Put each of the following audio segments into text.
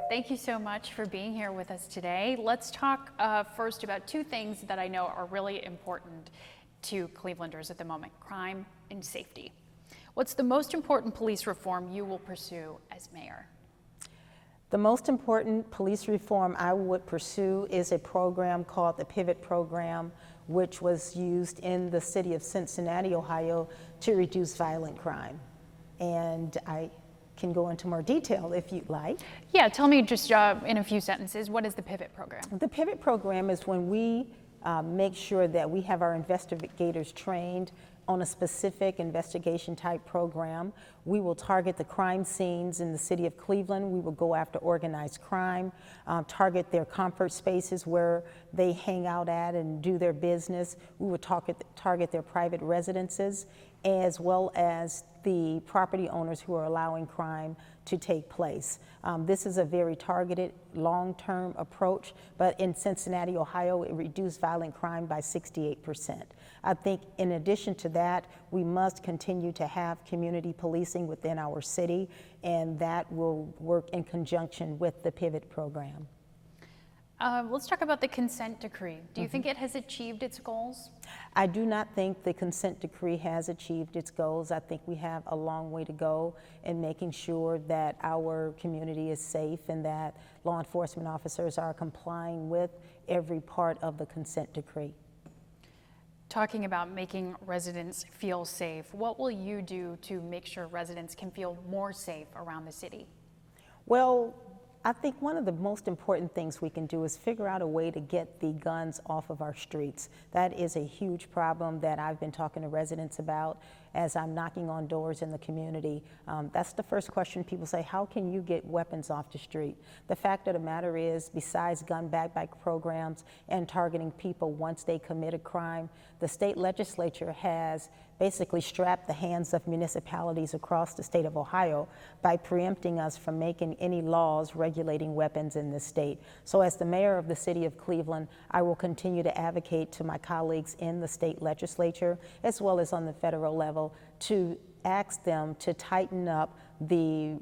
Thank you so much for being here with us today. Let's talk first about two things that I know are really important to Clevelanders at the moment: crime and safety. What's the most important police reform you will pursue as mayor? The most important police reform I would pursue is a program called the Pivot Program, which was used in the city of Cincinnati, Ohio, to reduce violent crime. And I can go into more detail if you'd like. Yeah, tell me just in a few sentences, what is the Pivot Program? The Pivot Program is when we make sure that we have our investigators trained on a specific investigation type program. We will target the crime scenes in the city of Cleveland. We will go after organized crime, target their comfort spaces where they hang out at and do their business. We will target their private residences, as well as the property owners who are allowing crime to take place. This is a very targeted, long-term approach, but in Cincinnati, Ohio, it reduced violent crime by 68%. I think in addition to that, we must continue to have community policing within our city, and that will work in conjunction with the Pivot Program. Let's talk about the consent decree. Do you think it has achieved its goals? I do not think the consent decree has achieved its goals. I think we have a long way to go in making sure that our community is safe and that law enforcement officers are complying with every part of the consent decree. Talking about making residents feel safe, what will you do to make sure residents can feel more safe around the city? Well, I think one of the most important things we can do is figure out a way to get the guns off of our streets. That is a huge problem that I've been talking to residents about as I'm knocking on doors in the community. That's the first question people say: how can you get weapons off the street? The fact of the matter is, besides gun bag programs and targeting people once they commit a crime, the state legislature has basically strapped the hands of municipalities across the state of Ohio by preempting us from making any laws regulating weapons in this state. So as the mayor of the city of Cleveland, I will continue to advocate to my colleagues in the state legislature, as well as on the federal level, to ask them to tighten up the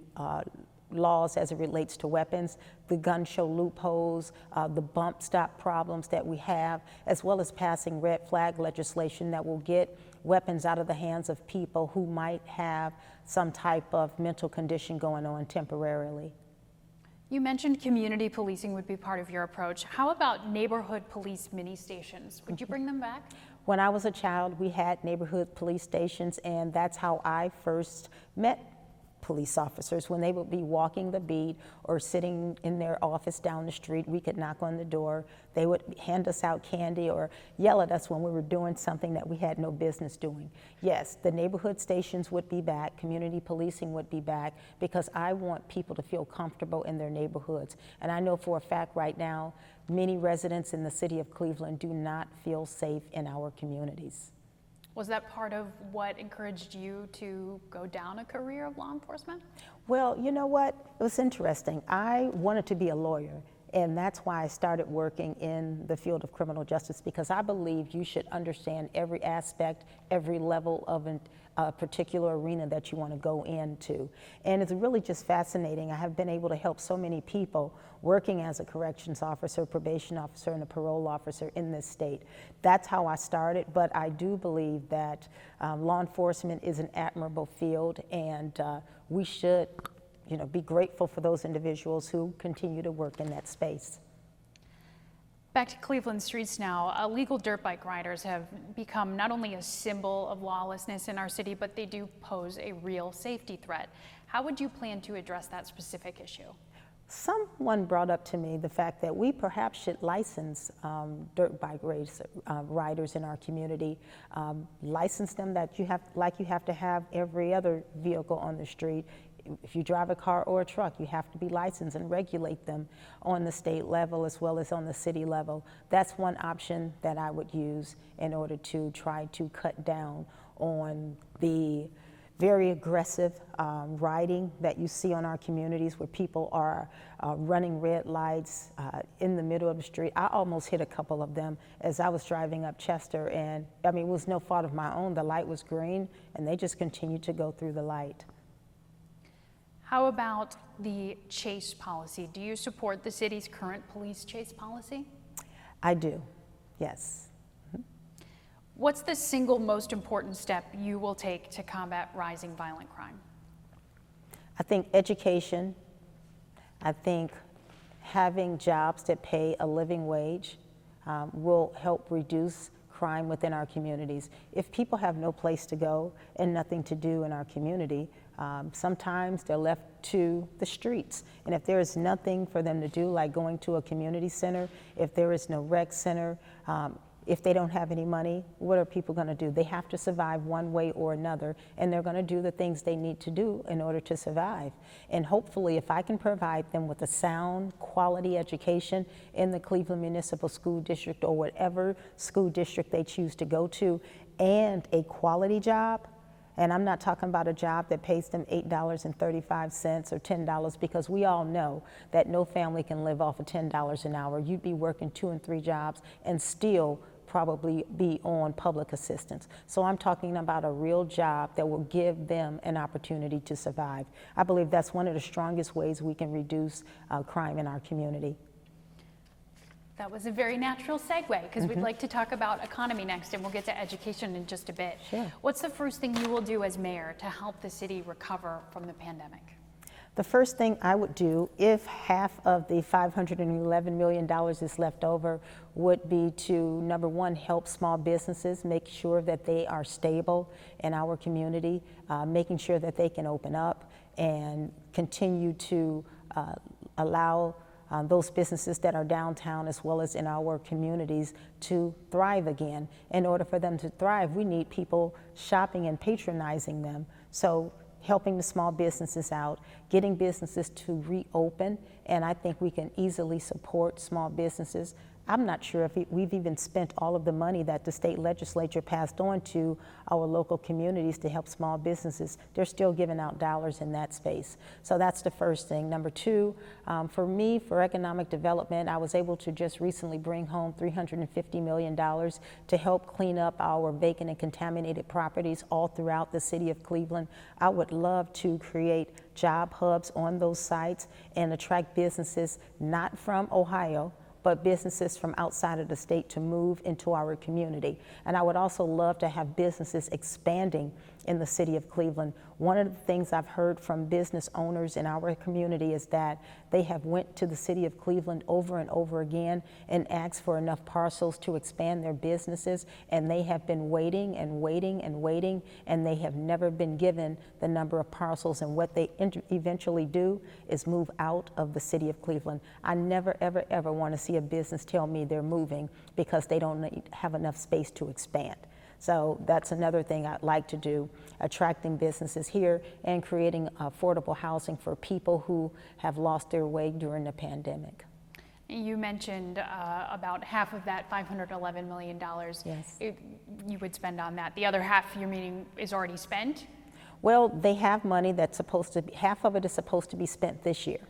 laws as it relates to weapons, the gun show loopholes, the bump stop problems that we have, as well as passing red flag legislation that will get weapons out of the hands of people who might have some type of mental condition going on temporarily. You mentioned community policing would be part of your approach. How about neighborhood police mini stations? Would you bring them back? When I was a child, we had neighborhood police stations, and that's how I first met police officers. When they would be walking the beat or sitting in their office down the street, we could knock on the door. They would hand us out candy or yell at us when we were doing something that we had no business doing. Yes, the neighborhood stations would be back, community policing would be back, because I want people to feel comfortable in their neighborhoods. And I know for a fact right now, many residents in the city of Cleveland do not feel safe in our communities. Was that part of what encouraged you to go down a career of law enforcement? Well, you know what? It was interesting. I wanted to be a lawyer, and that's why I started working in the field of criminal justice, because I believe you should understand every aspect, every level of a particular arena that you want to go into. And it's really just fascinating. I have been able to help so many people working as a corrections officer, probation officer, and a parole officer in this state. That's how I started, but I do believe that law enforcement is an admirable field, and we should be grateful for those individuals who continue to work in that space. Back to Cleveland streets now. Illegal dirt bike riders have become not only a symbol of lawlessness in our city, but they do pose a real safety threat. How would you plan to address that specific issue? Someone brought up to me the fact that we perhaps should license dirt bike riders in our community. License them like you have to have every other vehicle on the street. If you drive a car or a truck, you have to be licensed, and regulate them on the state level as well as on the city level. That's one option that I would use in order to try to cut down on the very aggressive riding that you see on our communities, where people are running red lights in the middle of the street. I almost hit a couple of them as I was driving up Chester, and I mean, it was no fault of my own. The light was green, and they just continued to go through the light. How about the chase policy? Do you support the city's current police chase policy? I do, yes. What's the single most important step you will take to combat rising violent crime? I think education, I think having jobs that pay a living wage will help reduce crime within our communities. If people have no place to go and nothing to do in our community, sometimes they're left to the streets. And if there is nothing for them to do, like going to a community center, if there is no rec center, if they don't have any money, what are people going to do? They have to survive one way or another, and they're going to do the things they need to do in order to survive. And hopefully, if I can provide them with a sound, quality education in the Cleveland Municipal School District or whatever school district they choose to go to, and a quality job, and I'm not talking about a job that pays them $8.35 or $10, because we all know that no family can live off of $10 an hour. You'd be working 2 and 3 jobs and still probably be on public assistance. So I'm talking about a real job that will give them an opportunity to survive. I believe that's one of the strongest ways we can reduce crime in our community. That was a very natural segue, because we'd like to talk about economy next, and we'll get to education in just a bit. Sure. What's the first thing you will do as mayor to help the city recover from the pandemic? The first thing I would do, if half of the $511 million is left over, would be to, number one, help small businesses, make sure that they are stable in our community, making sure that they can open up and continue to allow those businesses that are downtown as well as in our communities to thrive again. In order for them to thrive, we need people shopping and patronizing them. So helping the small businesses out, getting businesses to reopen, and I think we can easily support small businesses. I'm not sure if we've even spent all of the money that the state legislature passed on to our local communities to help small businesses. They're still giving out dollars in that space. So that's the first thing. Number two, for me, for economic development, I was able to just recently bring home $350 million to help clean up our vacant and contaminated properties all throughout the city of Cleveland. I would love to create job hubs on those sites and attract businesses not from Ohio, but businesses from outside of the state to move into our community. And I would also love to have businesses expanding in the city of Cleveland. One of the things I've heard from business owners in our community is that they have went to the city of Cleveland over and over again and asked for enough parcels to expand their businesses, and they have been waiting and waiting and waiting, and they have never been given the number of parcels, and what they eventually do is move out of the city of Cleveland. I never, ever, ever want to see a business tell me they're moving because they don't have enough space to expand. So that's another thing I'd like to do, attracting businesses here and creating affordable housing for people who have lost their way during the pandemic. You mentioned about half of that $511 million Yes. You would spend on that. The other half, you're meaning, is already spent? Well, they have money that's supposed to be, half of it is supposed to be spent this year,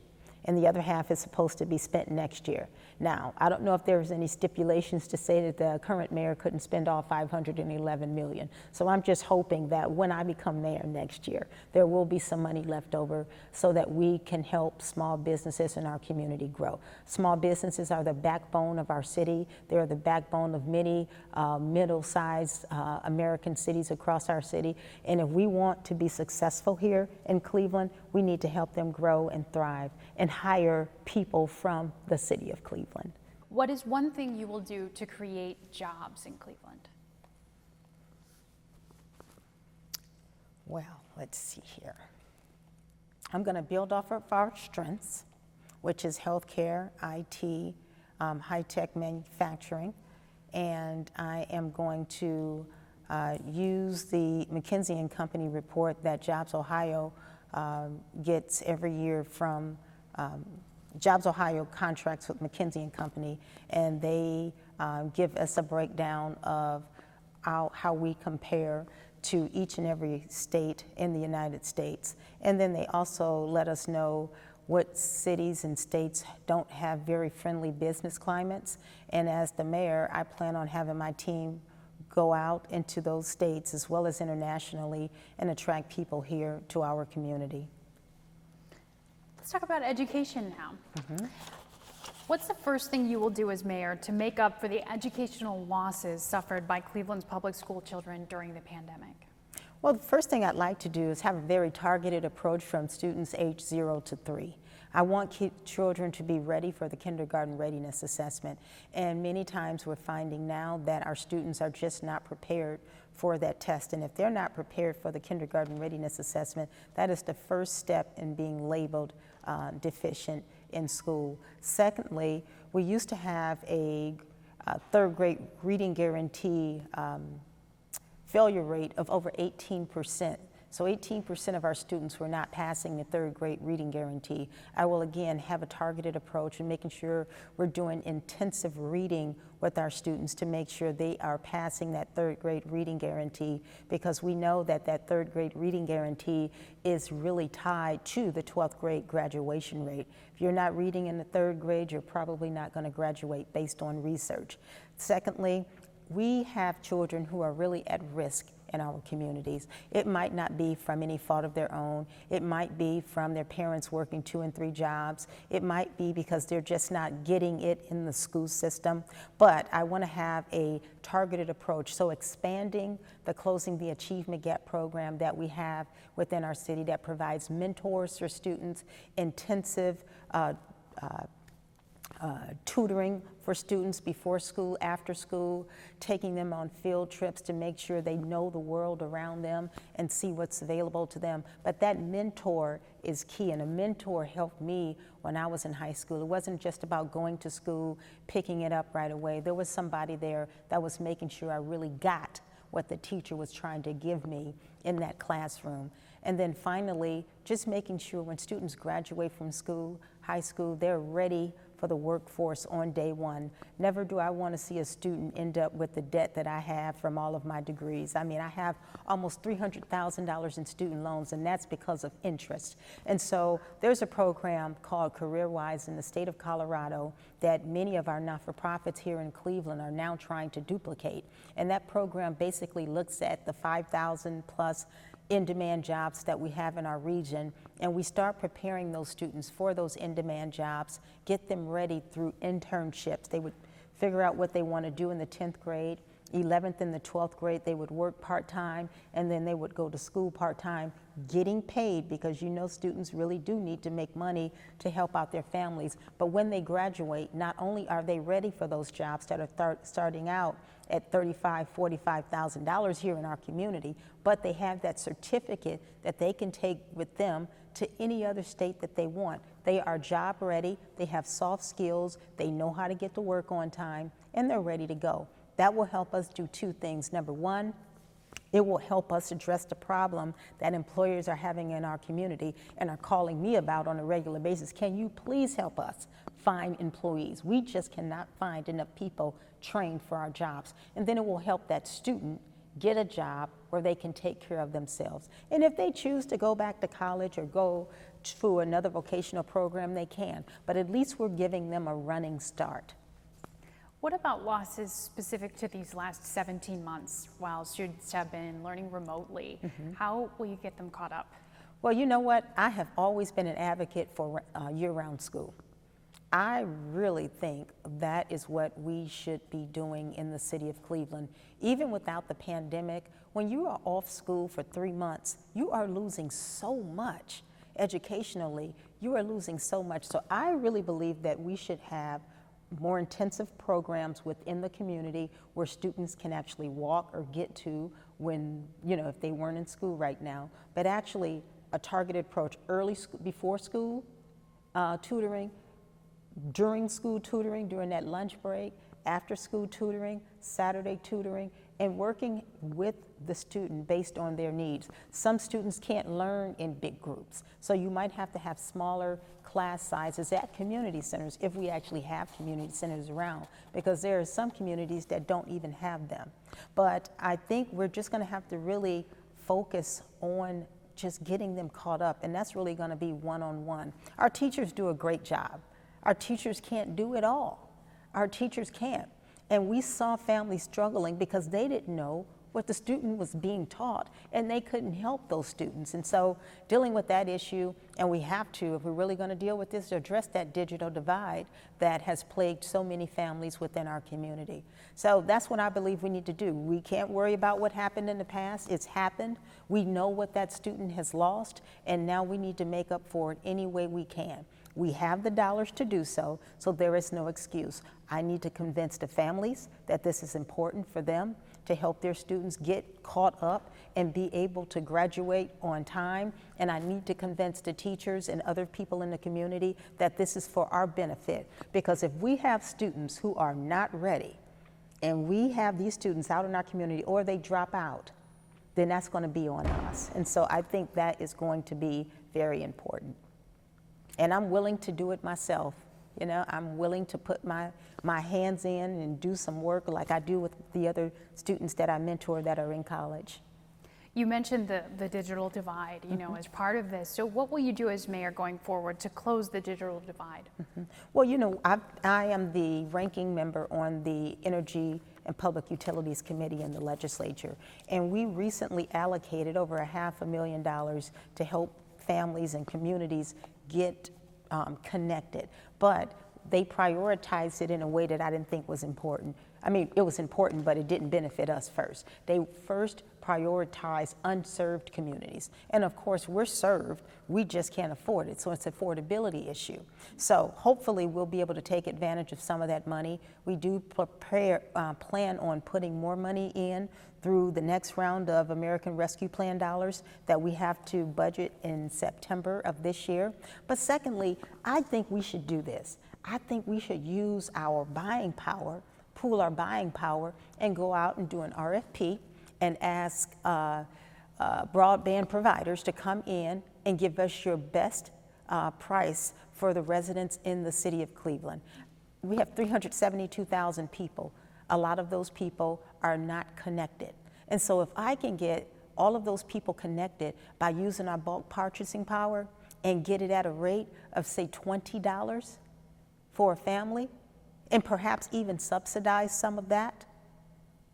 and the other half is supposed to be spent next year. Now, I don't know if there's any stipulations to say that the current mayor couldn't spend all $511 million. So I'm just hoping that when I become mayor next year, there will be some money left over so that we can help small businesses in our community grow. Small businesses are the backbone of our city. They're the backbone of many middle-sized American cities across our city. And if we want to be successful here in Cleveland, we need to help them grow and thrive and hire people from the city of Cleveland. What is one thing you will do to create jobs in Cleveland? Well, let's see here. I'm going to build off of our strengths, which is healthcare, IT, high-tech manufacturing, and I am going to use the McKinsey & Company report that Jobs Ohio gets every year from Jobs Ohio contracts with McKinsey & Company, and they give us a breakdown of how we compare to each and every state in the United States. And then they also let us know what cities and states don't have very friendly business climates. And as the mayor, I plan on having my team go out into those states as well as internationally and attract people here to our community. Let's talk about education now. What's the first thing you will do as mayor to make up for the educational losses suffered by Cleveland's public school children during the pandemic? Well, the first thing I'd like to do is have a very targeted approach from students age 0 to 3. I want children to be ready for the kindergarten readiness assessment. And many times we're finding now that our students are just not prepared for that test. And if they're not prepared for the kindergarten readiness assessment, that is the first step in being labeled deficient in school. Secondly, we used to have a third grade reading guarantee failure rate of over 18%. So 18% of our students were not passing the third grade reading guarantee. I will again have a targeted approach in making sure we're doing intensive reading with our students to make sure they are passing that third grade reading guarantee, because we know that that third grade reading guarantee is really tied to the 12th grade graduation rate. If you're not reading in the third grade, you're probably not going to graduate based on research. Secondly, we have children who are really at risk in our communities. It might not be from any fault of their own. It might be from their parents working 2 and 3 jobs. It might be because they're just not getting it in the school system. But I want to have a targeted approach. So expanding the Closing the Achievement Gap program that we have within our city that provides mentors for students, intensive tutoring for students before school, after school, taking them on field trips to make sure they know the world around them and see what's available to them. But that mentor is key, and a mentor helped me when I was in high school. It wasn't just about going to school, picking it up right away. There was somebody there that was making sure I really got what the teacher was trying to give me in that classroom. And then finally, just making sure when students graduate from school, high school, they're ready for the workforce on day one. Never do I want to see a student end up with the debt that I have from all of my degrees. I mean, I have almost $300,000 in student loans, and that's because of interest. And so there's a program called CareerWise in the state of Colorado that many of our not-for-profits here in Cleveland are now trying to duplicate. And that program basically looks at the 5,000 plus in-demand jobs that we have in our region, and we start preparing those students for those in-demand jobs, get them ready through internships. They would figure out what they want to do in the 10th grade, 11th and the 12th grade, they would work part-time, and then they would go to school part-time, getting paid, because you know students really do need to make money to help out their families. But when they graduate, not only are they ready for those jobs that are starting out at $35,000, $45,000 here in our community, but they have that certificate that they can take with them to any other state that they want. They are job ready, they have soft skills, they know how to get to work on time, and they're ready to go. That will help us do 2 things. Number one, it will help us address the problem that employers are having in our community and are calling me about on a regular basis. Can you please help us find employees? We just cannot find enough people trained for our jobs. And then it will help that student get a job where they can take care of themselves. And if they choose to go back to college or go to another vocational program, they can. But at least we're giving them a running start. What about losses specific to these last 17 months while students have been learning remotely? How will you get them caught up? Well, you know what? I have always been an advocate for year-round school. I really think that is what we should be doing in the city of Cleveland. Even without the pandemic, when you are off school for 3 months, you are losing so much educationally. You are losing so much. So I really believe that we should have more intensive programs within the community where students can actually walk or get to when, you know, if they weren't in school right now, but actually a targeted approach, before school tutoring, during school tutoring, during that lunch break, after school tutoring, Saturday tutoring, and working with the student based on their needs. Some students can't learn in big groups, so you might have to have smaller class sizes at community centers, if we actually have community centers around, because there are some communities that don't even have them. But I think we're just going to have to really focus on just getting them caught up, and that's really going to be one-on-one. Our teachers do a great job. Our teachers can't do it all. Our teachers can't. And we saw families struggling because they didn't know what the student was being taught, and they couldn't help those students. And so dealing with that issue, and we have to, if we're really going to deal with this, address that digital divide that has plagued so many families within our community. So that's what I believe we need to do. We can't worry about what happened in the past. It's happened. We know what that student has lost, and now we need to make up for it any way we can. We have the dollars to do so, so there is no excuse. I need to convince the families that this is important for them to help their students get caught up and be able to graduate on time. And I need to convince the teachers and other people in the community that this is for our benefit. Because if we have students who are not ready, and we have these students out in our community, or they drop out, then that's going to be on us. And so I think that is going to be very important. And I'm willing to do it myself. You know, I'm willing to put my hands in and do some work like I do with the other students that I mentor that are in college. You mentioned the digital divide, you know, as part of this. So what will you do as mayor going forward to close the digital divide? Well, you know, I am the ranking member on the Energy and Public Utilities Committee in the legislature. And we recently allocated over $500,000 to help families and communities get connected, but they prioritized it in a way that I didn't think was important. I mean, it was important, but it didn't benefit us first. They first prioritized unserved communities. And of course, we're served, we just can't afford it. So it's an affordability issue. So hopefully we'll be able to take advantage of some of that money. We do plan on putting more money in through the next round of American Rescue Plan dollars that we have to budget in September of this year. But secondly, I think we should do this. I think we should use our buying power, pool our buying power, and go out and do an RFP and ask broadband providers to come in and give us your best price for the residents in the city of Cleveland. We have 372,000 people. A lot of those people are not connected. And so if I can get all of those people connected by using our bulk purchasing power and get it at a rate of, say, $20 for a family, and perhaps even subsidize some of that,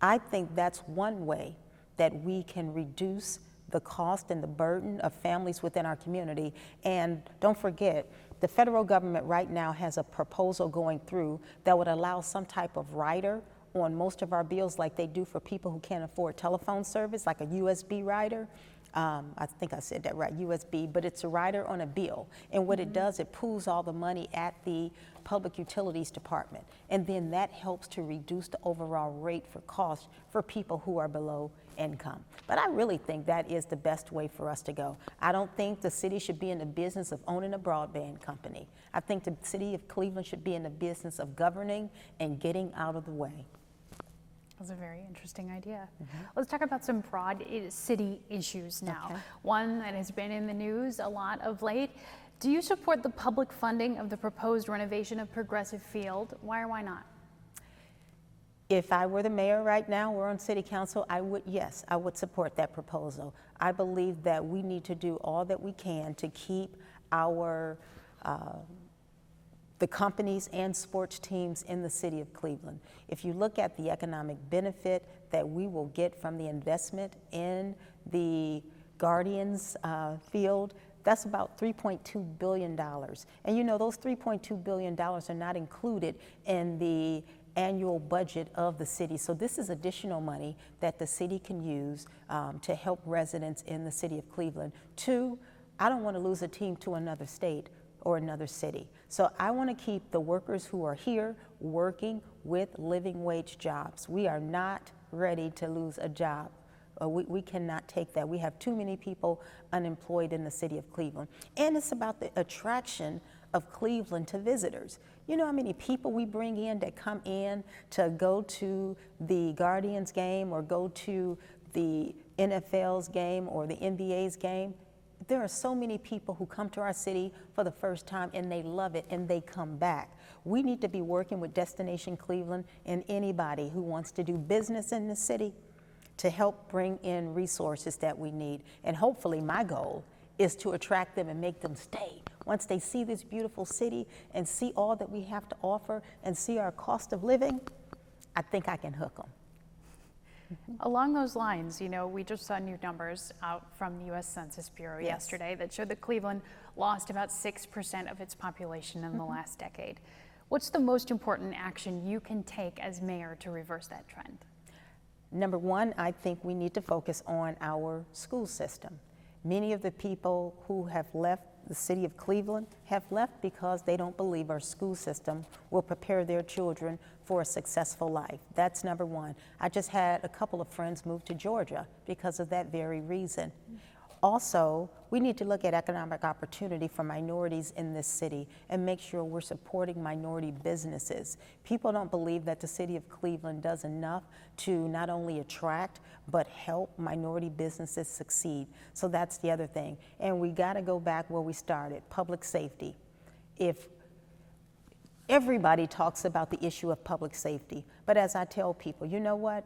I think that's one way that we can reduce the cost and the burden of families within our community. And don't forget, the federal government right now has a proposal going through that would allow some type of rider on most of our bills, like they do for people who can't afford telephone service, like a USB rider. I think I said that right, USB, but it's a rider on a bill. And what it does, it pools all the money at the Public Utilities Department. And then that helps to reduce the overall rate for cost for people who are below income. But I really think that is the best way for us to go. I don't think the city should be in the business of owning a broadband company. I think the city of Cleveland should be in the business of governing and getting out of the way. That's a very interesting idea. Let's talk about some broad city issues now. Okay. One that has been in the news a lot of late. Do you support the public funding of the proposed renovation of Progressive Field? Why or why not? If I were the mayor right now or on city council, yes, I would support that proposal. I believe that we need to do all that we can to keep our the companies and sports teams in the city of Cleveland. If you look at the economic benefit that we will get from the investment in the Guardians field, that's about $3.2 billion. And you know, those $3.2 billion are not included in the annual budget of the city. So this is additional money that the city can use to help residents in the city of Cleveland. Two, I don't want to lose a team to another state or another city. So I want to keep the workers who are here working with living wage jobs. We are not ready to lose a job. We cannot take that. We have too many people unemployed in the city of Cleveland. And it's about the attraction of Cleveland to visitors. You know how many people we bring in that come in to go to the Guardians game or go to the NFL's game or the NBA's game? There are so many people who come to our city for the first time and they love it and they come back. We need to be working with Destination Cleveland and anybody who wants to do business in the city to help bring in resources that we need. And hopefully my goal is to attract them and make them stay. Once they see this beautiful city and see all that we have to offer and see our cost of living, I think I can hook them. Along those lines, we just saw new numbers out from the U.S. Census Bureau yesterday that showed that Cleveland lost about 6% of its population in the last decade. What's the most important action you can take as mayor to reverse that trend? Number one, I think we need to focus on our school system. Many of the people who have left the city of Cleveland have left because they don't believe our school system will prepare their children for a successful life. That's number one. I just had a couple of friends move to Georgia because of that very reason. Also, we need to look at economic opportunity for minorities in this city and make sure we're supporting minority businesses. People don't believe that the city of Cleveland does enough to not only attract, but help minority businesses succeed. So that's the other thing. And we gotta go back where we started, public safety. If everybody talks about the issue of public safety, but as I tell people, you know what?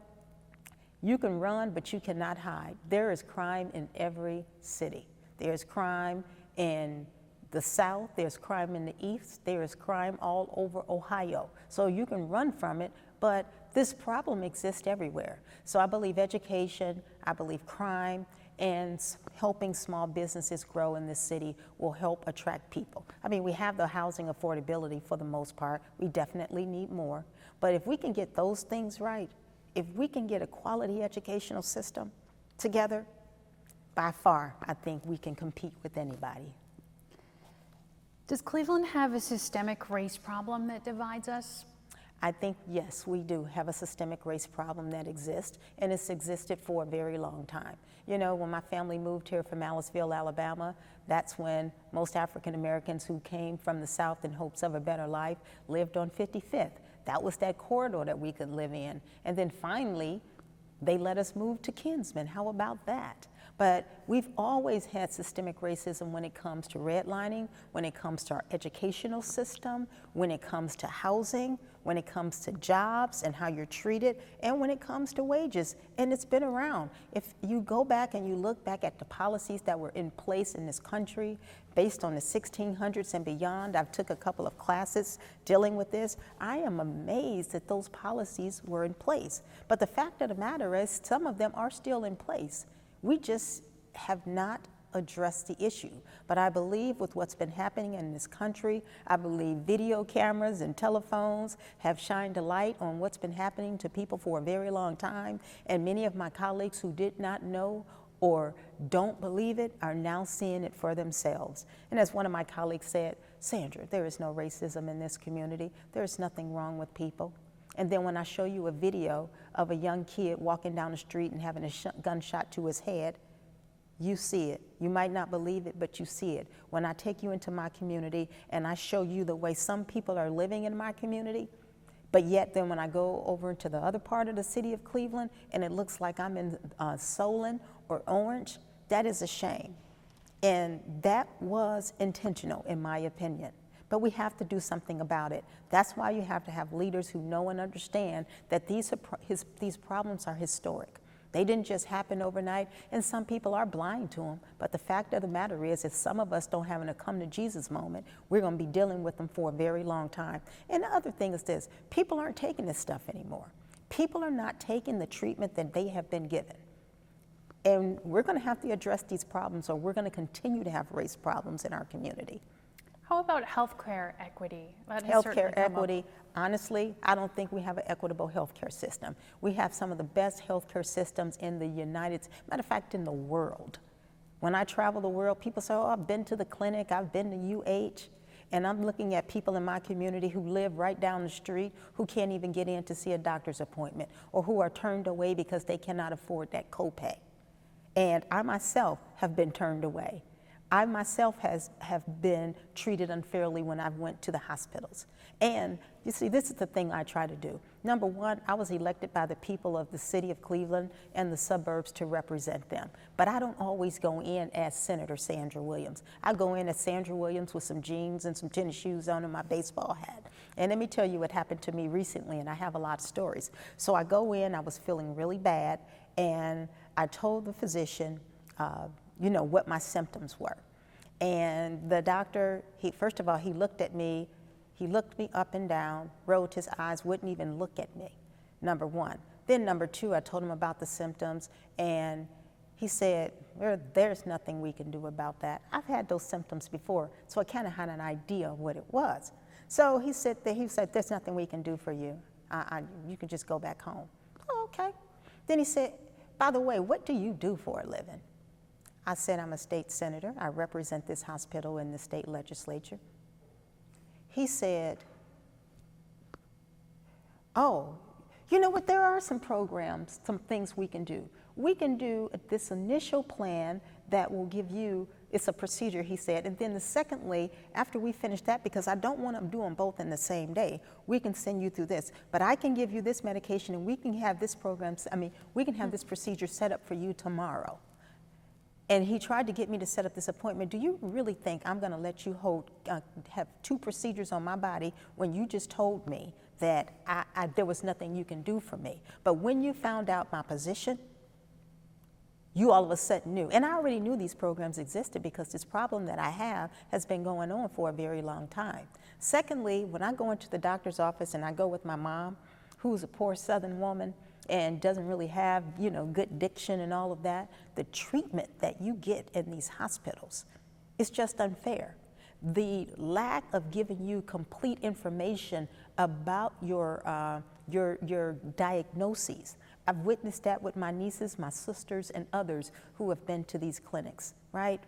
You can run, but you cannot hide. There is crime in every city. There's crime in the South, there's crime in the East, there is crime all over Ohio. So you can run from it, but this problem exists everywhere. So I believe education, I believe crime, and helping small businesses grow in this city will help attract people. I mean, we have the housing affordability for the most part. We definitely need more. But if we can get those things right, if we can get a quality educational system together, by far, I think we can compete with anybody. Does Cleveland have a systemic race problem that divides us? I think, yes, we do have a systemic race problem that exists, and it's existed for a very long time. You know, when my family moved here from Aliceville, Alabama, that's when most African Americans who came from the South in hopes of a better life lived on 55th. That was that corridor that we could live in. And then finally, they let us move to Kinsman. How about that? But we've always had systemic racism when it comes to redlining, when it comes to our educational system, when it comes to housing, when it comes to jobs and how you're treated, and when it comes to wages. And it's been around. If you go back and you look back at the policies that were in place in this country based on the 1600s and beyond, I've took a couple of classes dealing with this. I am amazed that those policies were in place. But the fact of the matter is, some of them are still in place. We just have not addressed the issue. But I believe with what's been happening in this country, I believe video cameras and telephones have shined a light on what's been happening to people for a very long time. And many of my colleagues who did not know or don't believe it are now seeing it for themselves. And as one of my colleagues said, Sandra, there is no racism in this community. There's nothing wrong with people. And then when I show you a video of a young kid walking down the street and having a gunshot to his head, you see it. You might not believe it, but you see it. When I take you into my community and I show you the way some people are living in my community, but yet then when I go over into the other part of the city of Cleveland and it looks like I'm in Solon or Orange, that is a shame. And that was intentional, in my opinion. But we have to do something about it. That's why you have to have leaders who know and understand that these problems are historic. They didn't just happen overnight, and some people are blind to them. But the fact of the matter is, if some of us don't have a come to Jesus moment, we're going to be dealing with them for a very long time. And the other thing is this, people aren't taking this stuff anymore. People are not taking the treatment that they have been given. And we're going to have to address these problems, or we're going to continue to have race problems in our community. How about healthcare equity? Healthcare equity, honestly, I don't think we have an equitable healthcare system. We have some of the best healthcare systems in the matter of fact, in the world. When I travel the world, people say, oh, I've been to the clinic, I've been to UH, and I'm looking at people in my community who live right down the street who can't even get in to see a doctor's appointment, or who are turned away because they cannot afford that copay. And I myself have been turned away. I myself have been treated unfairly when I went to the hospitals. And you see, this is the thing I try to do. Number one, I was elected by the people of the city of Cleveland and the suburbs to represent them. But I don't always go in as Senator Sandra Williams. I go in as Sandra Williams with some jeans and some tennis shoes on and my baseball hat. And let me tell you what happened to me recently, and I have a lot of stories. So I go in, I was feeling really bad, and I told the physician, what my symptoms were. And the doctor, first of all, he looked at me, he looked me up and down, rolled his eyes, wouldn't even look at me, number one. Then number two, I told him about the symptoms, and he said, there's nothing we can do about that. I've had those symptoms before, so I kind of had an idea of what it was. So he said, there's nothing we can do for you. You can just go back home. Oh, okay. Then he said, by the way, what do you do for a living? I said, I'm a state senator. I represent this hospital in the state legislature. He said, oh, you know what, there are some programs, some things we can do. We can do this initial plan that will give you, it's a procedure, he said, and then secondly, after we finish that, because I don't want to do them both in the same day, we can send you through this, but I can give you this medication and we can have this program, we can have this procedure set up for you tomorrow. And he tried to get me to set up this appointment. Do you really think I'm going to let you have two procedures on my body when you just told me that there was nothing you can do for me? But when you found out my position, you all of a sudden knew. And I already knew these programs existed because this problem that I have has been going on for a very long time. Secondly, when I go into the doctor's office and I go with my mom, who's a poor Southern woman, and doesn't really have, good diction and all of that, the treatment that you get in these hospitals is just unfair. The lack of giving you complete information about your diagnoses. I've witnessed that with my nieces, my sisters, and others who have been to these clinics, right?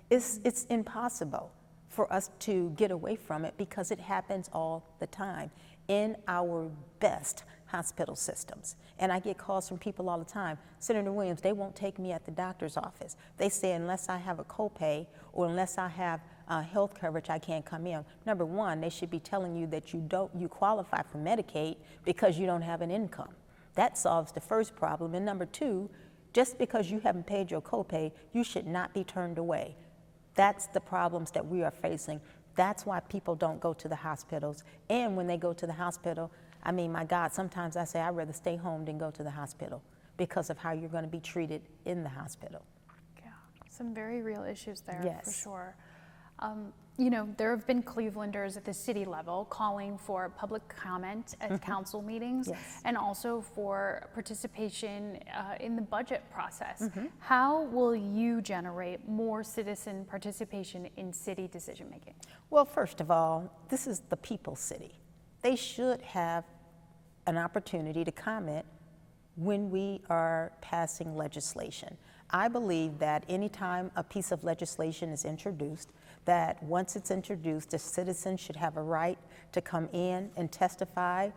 It's impossible for us to get away from it because it happens all the time in our best hospital systems. And I get calls from people all the time. Senator Williams, they won't take me at the doctor's office. They say unless I have a copay or unless I have health coverage, I can't come in. Number one, they should be telling you that you qualify for Medicaid because you don't have an income. That solves the first problem. And number two, just because you haven't paid your copay, you should not be turned away. That's the problems that we are facing. That's why people don't go to the hospitals. And when they go to the hospital, my God, sometimes I say I'd rather stay home than go to the hospital because of how you're going to be treated in the hospital. Yeah, some very real issues there, yes, for sure. There have been Clevelanders at the city level calling for public comment at council meetings, yes, and also for participation in the budget process. How will you generate more citizen participation in city decision making? Well, first of all, this is the people's city. They should have an opportunity to comment when we are passing legislation. I believe that anytime a piece of legislation is introduced, that once it's introduced, the citizens should have a right to come in and testify,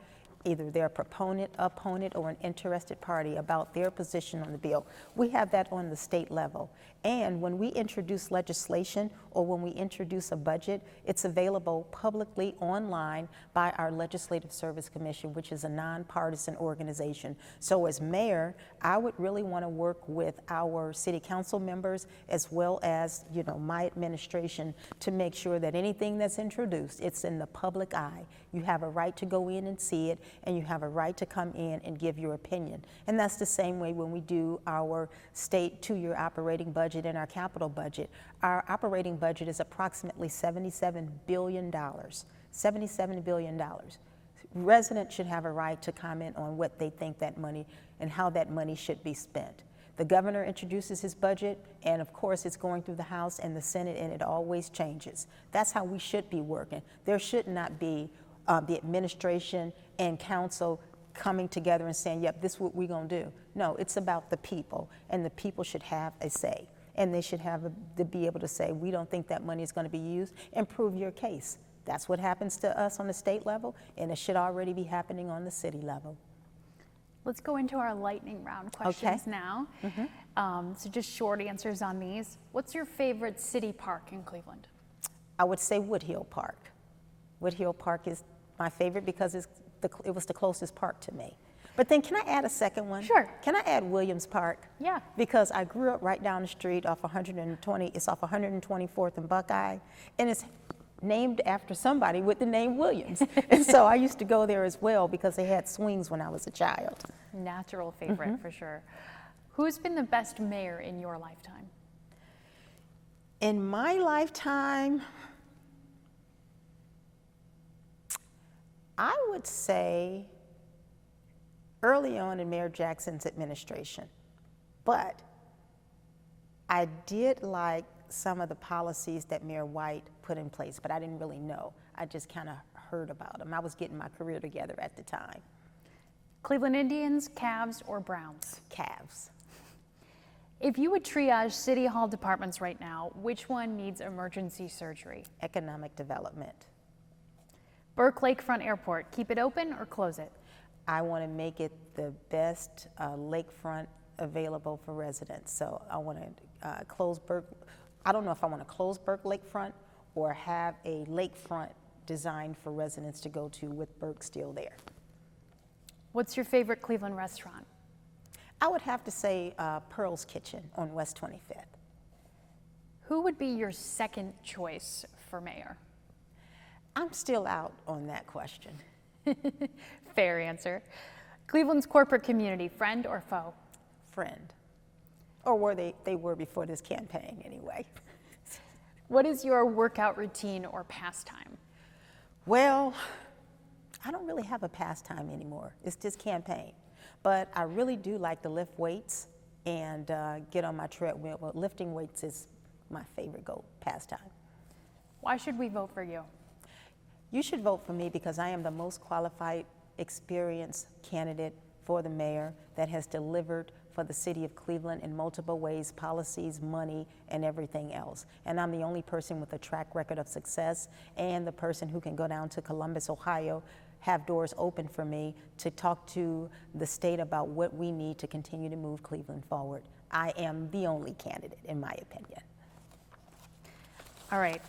either their proponent, opponent, or an interested party about their position on the bill. We have that on the state level. And when we introduce legislation or when we introduce a budget, it's available publicly online by our Legislative Service Commission, which is a nonpartisan organization. So as mayor, I would really want to work with our city council members as well as, my administration to make sure that anything that's introduced, it's in the public eye. You have a right to go in and see it, and you have a right to come in and give your opinion. And that's the same way when we do our state two-year operating budget and our capital budget. Our operating budget is approximately $77 billion. $77 billion. Residents should have a right to comment on what they think that money and how that money should be spent. The governor introduces his budget, and of course it's going through the House and the Senate, and it always changes. That's how we should be working. There should not be the administration and council coming together and saying, yep, this is what we're going to do. No, it's about the people, and the people should have a say. And they should to be able to say, we don't think that money is going to be used, and prove your case. That's what happens to us on the state level, and it should already be happening on the city level. Let's go into our lightning round questions now. So just short answers on these. What's your favorite city park in Cleveland? I would say Woodhill Park. Woodhill Park is my favorite because it was the closest park to me. But then can I add a second one? Sure. Can I add Williams Park? Yeah. Because I grew up right down the street off 120, it's off 124th and Buckeye, and it's named after somebody with the name Williams. And so I used to go there as well because they had swings when I was a child. Natural favorite, for sure. Who's been the best mayor in your lifetime? In my lifetime, I would say early on in Mayor Jackson's administration. But I did like some of the policies that Mayor White put in place, but I didn't really know. I just kind of heard about them. I was getting my career together at the time. Cleveland Indians, Cavs, or Browns? Cavs. If you would triage City Hall departments right now, which one needs emergency surgery? Economic development. Burke Lakefront Airport, keep it open or close it? I want to make it the best lakefront available for residents. So I want to close Burke. I don't know if I want to close Burke Lakefront or have a lakefront designed for residents to go to with Burke still there. What's your favorite Cleveland restaurant? I would have to say Pearl's Kitchen on West 25th. Who would be your second choice for mayor? I'm still out on that question. Fair answer. Cleveland's corporate community, friend or foe? Friend. Or were they were before this campaign anyway. What is your workout routine or pastime? Well, I don't really have a pastime anymore. It's just campaign. But I really do like to lift weights and get on my treadmill. Well, lifting weights is my favorite pastime. Why should we vote for you? You should vote for me because I am the most qualified, experienced candidate for the mayor that has delivered for the city of Cleveland in multiple ways, policies, money, and everything else. And I'm the only person with a track record of success and the person who can go down to Columbus, Ohio, have doors open for me to talk to the state about what we need to continue to move Cleveland forward. I am the only candidate, in my opinion. All right,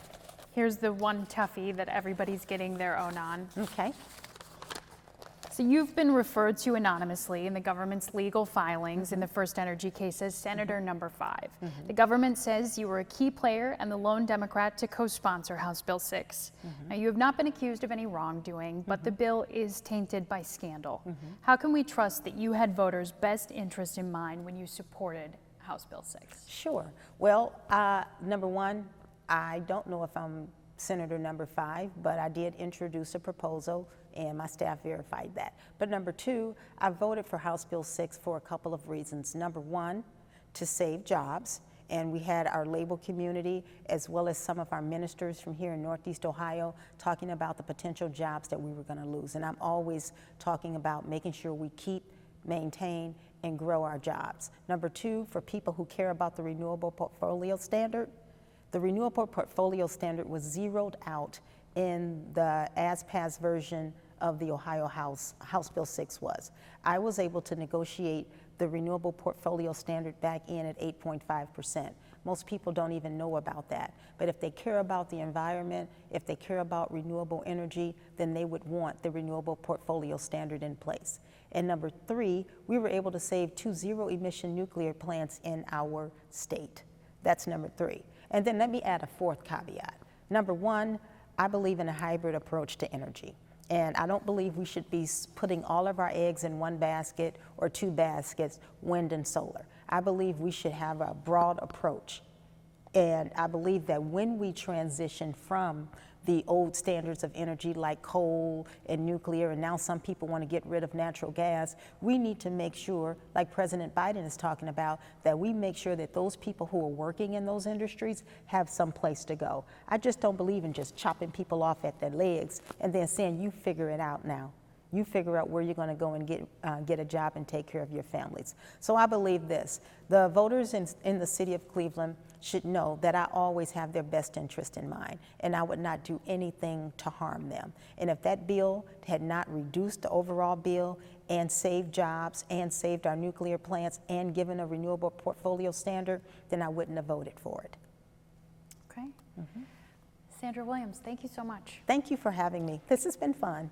here's the one toughie that everybody's getting their own on. Okay. So you've been referred to anonymously in the government's legal filings in the First Energy case as Senator Number 5. The government says you were a key player and the lone Democrat to co-sponsor House Bill 6. Now, you have not been accused of any wrongdoing, but the bill is tainted by scandal. How can we trust that you had voters' best interest in mind when you supported House Bill 6? Sure. Well, number one, I don't know if I'm Senator Number 5, but I did introduce a proposal and my staff verified that. But number two, I voted for House Bill 6 for a couple of reasons. Number one, to save jobs. And we had our labor community as well as some of our ministers from here in Northeast Ohio talking about the potential jobs that we were going to lose. And I'm always talking about making sure we keep, maintain, and grow our jobs. Number two, for people who care about the renewable portfolio standard, the renewable portfolio standard was zeroed out in the as-passed version of the Ohio House Bill 6 was. I was able to negotiate the renewable portfolio standard back in at 8.5%. Most people don't even know about that. But if they care about the environment, if they care about renewable energy, then they would want the renewable portfolio standard in place. And number three, we were able to save 2 zero-emission nuclear plants in our state. That's number three. And then let me add a fourth caveat. Number one, I believe in a hybrid approach to energy. And I don't believe we should be putting all of our eggs in one basket or two baskets, wind and solar. I believe we should have a broad approach. And I believe that when we transition from the old standards of energy like coal and nuclear, and now some people want to get rid of natural gas, we need to make sure, like President Biden is talking about, that we make sure that those people who are working in those industries have some place to go. I just don't believe in just chopping people off at their legs and then saying, you figure it out now. You figure out where you're going to go and get a job and take care of your families. So I believe this. The voters in the city of Cleveland should know that I always have their best interest in mind, and I would not do anything to harm them. And if that bill had not reduced the overall bill and saved jobs and saved our nuclear plants and given a renewable portfolio standard, then I wouldn't have voted for it. Okay. Sandra Williams, thank you so much. Thank you for having me. This has been fun.